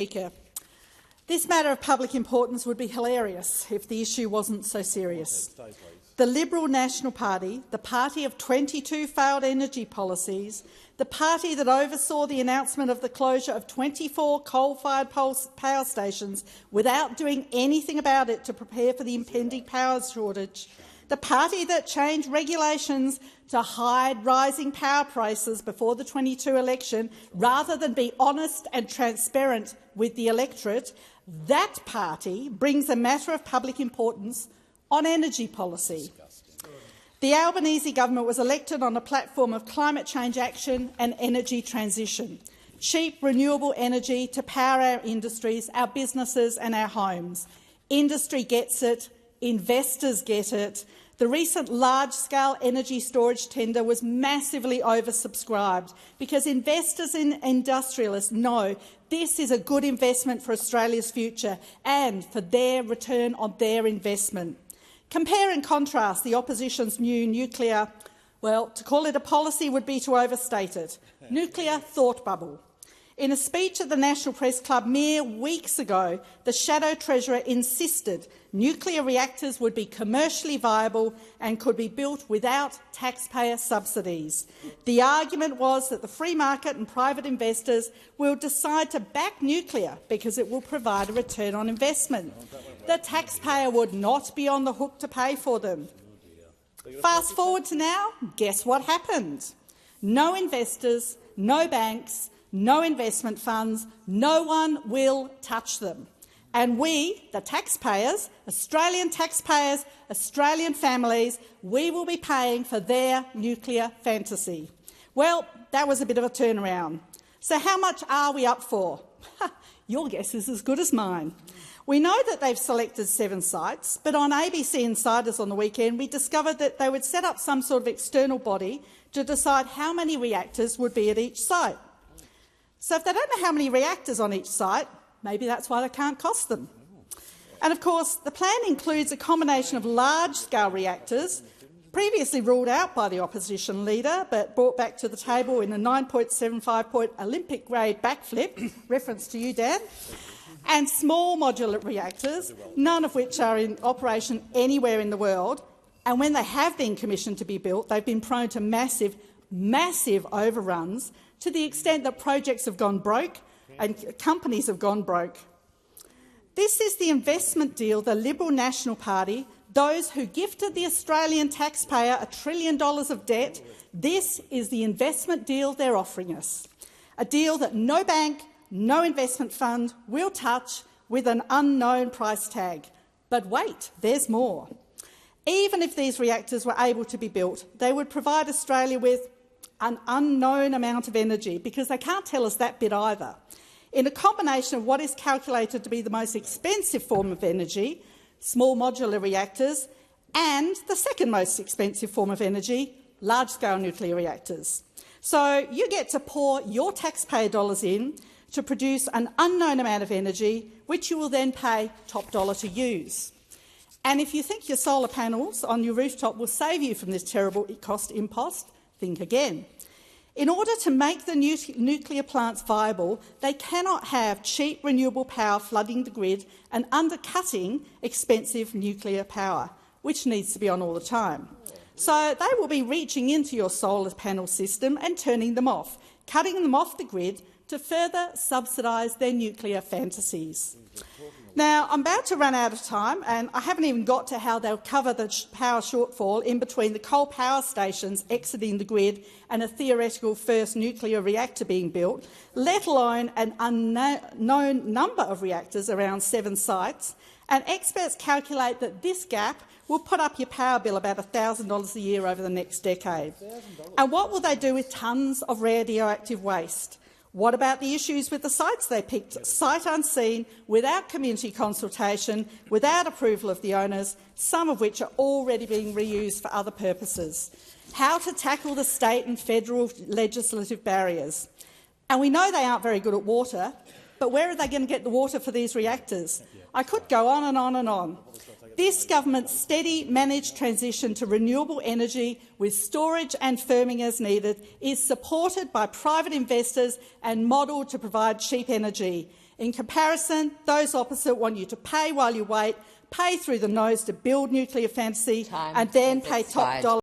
Speaker. This matter of public importance would be hilarious if the issue wasn't so serious. The Liberal National Party, the party of 22 failed energy policies, the party that oversaw the announcement of the closure of 24 coal-fired power stations without doing anything about it to prepare for the impending power shortage, the party that changed regulations to hide rising power prices before the 22 election rather than be honest and transparent with the electorate, that party brings a matter of public importance on energy policy. The Albanese government was elected on a platform of climate change action and energy transition, cheap renewable energy to power our industries, our businesses and our homes. Industry gets it, investors get it. The recent large-scale energy storage tender was massively oversubscribed because investors and industrialists know this is a good investment for Australia's future and for their return on their investment. Compare and contrast the opposition's new nuclear, well, to call it a policy would be to overstate it, nuclear thought bubble. In a speech at the National Press Club mere weeks ago, the Shadow Treasurer insisted nuclear reactors would be commercially viable and could be built without taxpayer subsidies. The argument was that the free market and private investors will decide to back nuclear because it will provide a return on investment. The taxpayer would not be on the hook to pay for them. Fast forward to now, guess what happened? No investors, no banks, no investment funds, no one will touch them. And we, the taxpayers, Australian families, we will be paying for their nuclear fantasy. Well, that was a bit of a turnaround. So how much are we up for? Your guess is as good as mine. We know that they've selected 7 sites, but on ABC Insiders on the weekend we discovered that they would set up some sort of external body to decide how many reactors would be at each site. So if they don't know how many reactors on each site, maybe that's why they can't cost them. And of course, the plan includes a combination of large-scale reactors, previously ruled out by the opposition leader but brought back to the table in a 9.75-point Olympic-grade backflip, reference to you, Dan, and small modular reactors, none of which are in operation anywhere in the world. And when they have been commissioned to be built, they've been prone to massive overruns, to the extent that projects have gone broke and companies have gone broke. This is the investment deal the Liberal National Party, those who gifted the Australian taxpayer $1 trillion of debt, this is the investment deal they're offering us. A deal that no bank, no investment fund will touch with an unknown price tag. But wait, there's more. Even if these reactors were able to be built, they would provide Australia with an unknown amount of energy, because they can't tell us that bit either. In a combination of what is calculated to be the most expensive form of energy, small modular reactors, and the second most expensive form of energy, large-scale nuclear reactors. So you get to pour your taxpayer dollars in to produce an unknown amount of energy, which you will then pay top dollar to use. And if you think your solar panels on your rooftop will save you from this terrible cost impost, think again. In order to make the nuclear plants viable, they cannot have cheap renewable power flooding the grid and undercutting expensive nuclear power, which needs to be on all the time. So they will be reaching into your solar panel system and turning them off, cutting them off the grid to further subsidise their nuclear fantasies. Now, I'm about to run out of time, and I haven't even got to how they'll cover the power shortfall in between the coal power stations exiting the grid and a theoretical first nuclear reactor being built, let alone an unknown number of reactors around 7 sites. And experts calculate that this gap will put up your power bill about $1,000 a year over the next decade. And what will they do with tonnes of radioactive waste? What about the issues with the sites they picked, sight unseen, without community consultation, without approval of the owners, some of which are already being reused for other purposes? How to tackle the state and federal legislative barriers? And we know they aren't very good at water, but where are they going to get the water for these reactors? I could go on and on and on. This government's steady, managed transition to renewable energy with storage and firming as needed is supported by private investors and modelled to provide cheap energy. In comparison, those opposite want you to pay while you wait, pay through the nose to build nuclear fantasy, and then pay top dollar